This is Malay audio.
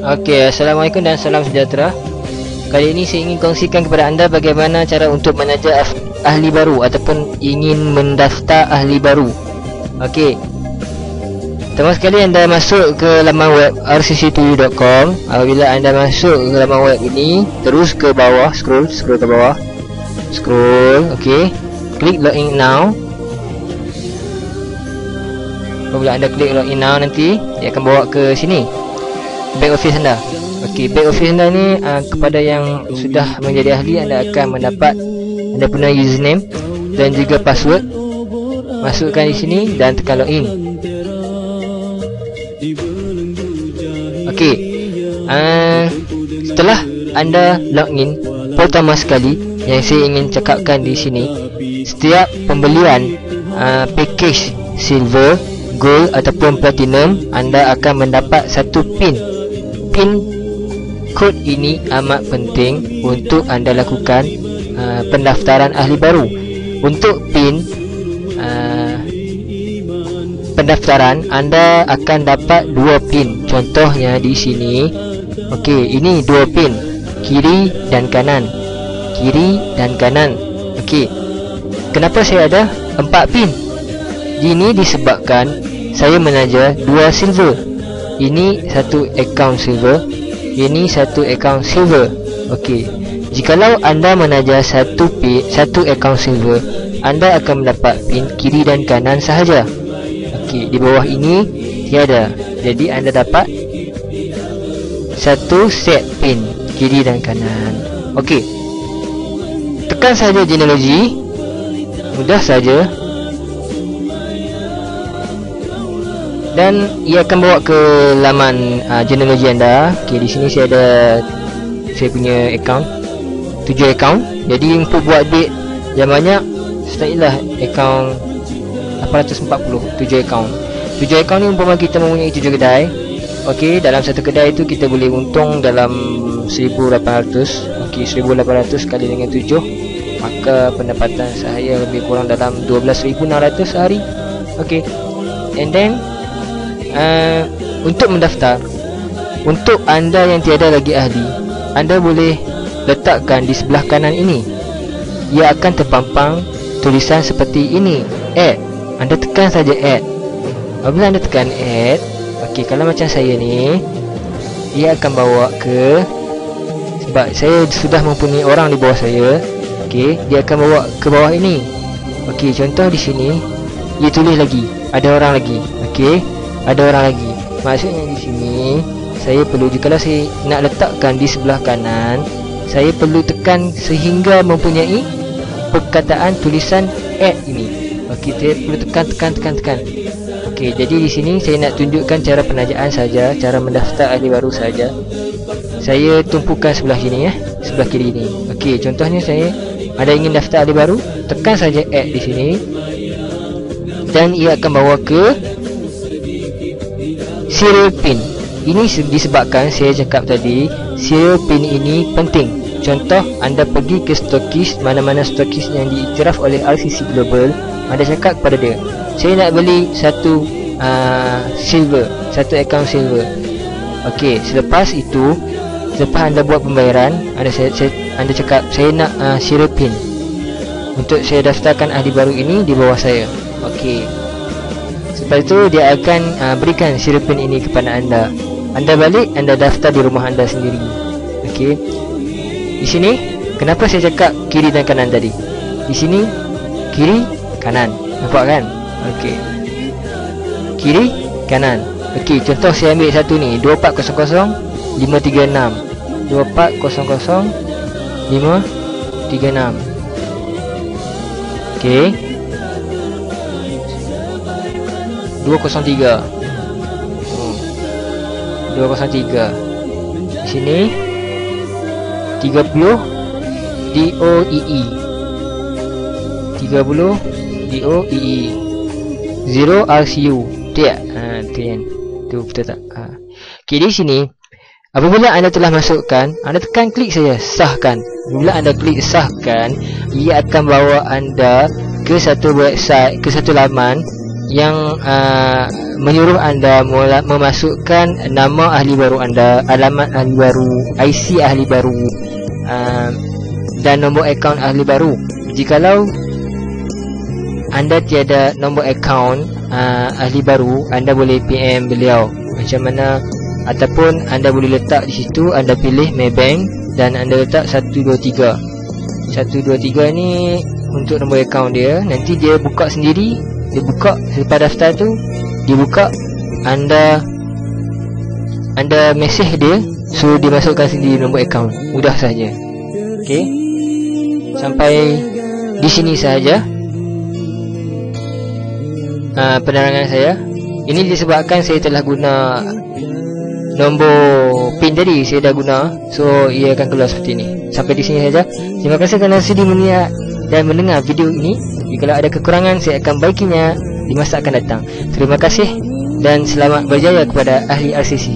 Okey, Assalamualaikum dan salam sejahtera. Kali ini saya ingin kongsikan kepada anda bagaimana cara untuk menaja ahli baru ataupun ingin mendaftar ahli baru. Okey, pertama sekali anda masuk ke laman web rcc2u.com. Apabila anda masuk ke laman web ini, terus ke bawah, scroll ke bawah, okey, klik login now. Apabila anda klik login now, nanti dia akan bawa ke sini, back office anda. Okey, back office anda ni kepada yang sudah menjadi ahli, anda akan mendapat anda punya username dan juga password. Masukkan di sini dan tekan login. Okey, setelah anda login, pertama sekali yang saya ingin cakapkan di sini, setiap pembelian package silver, gold ataupun platinum, anda akan mendapat satu pin. Kod ini amat penting untuk anda lakukan pendaftaran ahli baru. Untuk pin pendaftaran, anda akan dapat 2 pin. Contohnya di sini. Okey, ini 2 pin, kiri dan kanan. Okey, kenapa saya ada 4 pin? Ini disebabkan saya menaja 2 silver. Ini satu akaun silver, ini satu akaun silver. Okey, jikalau anda menaja satu akaun silver, anda akan mendapat pin kiri dan kanan sahaja. Okey, di bawah ini tiada. Jadi anda dapat satu set pin kiri dan kanan. Okey, tekan saja genealogy, mudah saja, dan ia akan bawa ke laman genealogy anda. Okey, di sini saya punya akaun 7 akaun. Jadi untuk buat date yang banyak, startlah akaun 840. 7 akaun ni umpama kita mempunyai 7 kedai. Okey, dalam satu kedai itu kita boleh untung dalam 1800. Okey, 1800 kali dengan 7, maka pendapatan saya lebih kurang dalam 12,600 sehari. Okey, and then untuk mendaftar, untuk anda yang tiada lagi ahli, anda boleh letakkan di sebelah kanan ini. Ia akan terpampang tulisan seperti ini, add. Anda tekan saja add. Apabila anda tekan add, okey, kalau macam saya ni, ia akan bawa ke, sebab saya sudah mempunyai orang di bawah saya. Okey, dia akan bawa ke bawah ini. Okey, contoh di sini dia tulis lagi, ada orang lagi. Okey, ada orang lagi. Maksudnya di sini saya perlu, jikalau saya nak letakkan di sebelah kanan, saya perlu tekan sehingga mempunyai perkataan tulisan add ini. Okey, saya perlu tekan. Okey, jadi di sini saya nak tunjukkan cara penajaan saja, cara mendaftar ahli baru saja. Saya tumpukan sebelah sini, sebelah kiri ni. Okey, contohnya saya ada ingin daftar ahli baru, tekan saja add di sini, dan ia akan bawa ke serial pin. Ini disebabkan saya cakap tadi, serial pin ini penting. Contoh, anda pergi ke stokis, mana-mana stokis yang diiktiraf oleh RCC Global, anda cakap kepada dia, saya nak beli satu silver, satu akaun silver. Okey, selepas itu, selepas anda buat pembayaran, anda cakap, saya nak serial pin untuk saya daftarkan ahli baru ini di bawah saya. Okey, lepas itu dia akan berikan serial pin ini kepada anda. Anda balik, anda daftar di rumah anda sendiri. Okey, di sini kenapa saya cakap kiri dan kanan tadi? Di sini kiri kanan, nampak kan? Okey, kiri kanan. Okey, contoh saya ambil satu ni, 2400 536, 2400 536. Okey, 203. 203. Di sini 30 DOEE. 30 DOEE. 0 RCU. Dia. Tu kan. Tu betul tak? Okey, di sini apabila anda telah masukkan, anda tekan klik saja sahkan. Bila anda klik sahkan, ia akan bawa anda ke satu website, ke satu laman yang menyuruh anda memasukkan nama ahli baru anda, alamat ahli baru, IC ahli baru, dan nombor akaun ahli baru. Jikalau anda tiada nombor akaun ahli baru, anda boleh PM beliau macam mana, ataupun anda boleh letak di situ, anda pilih Maybank dan anda letak 123. 123 ni untuk nombor akaun dia. Nanti dia buka sendiri. Dia buka selepas daftar tu, dia buka, anda mesej dia, so dia masukkan sendiri nombor akaun. Mudah saja. Okey, sampai di sini sahaja penerangan saya. Ini disebabkan saya telah guna nombor PIN tadi, saya dah guna, so ia akan keluar seperti ini. Sampai di sini saja. Terima kasih kerana sudi melihat dan mendengar video ini. Jika ada kekurangan, saya akan baikinya di masa akan datang. Terima kasih dan selamat berjaya kepada ahli RCC.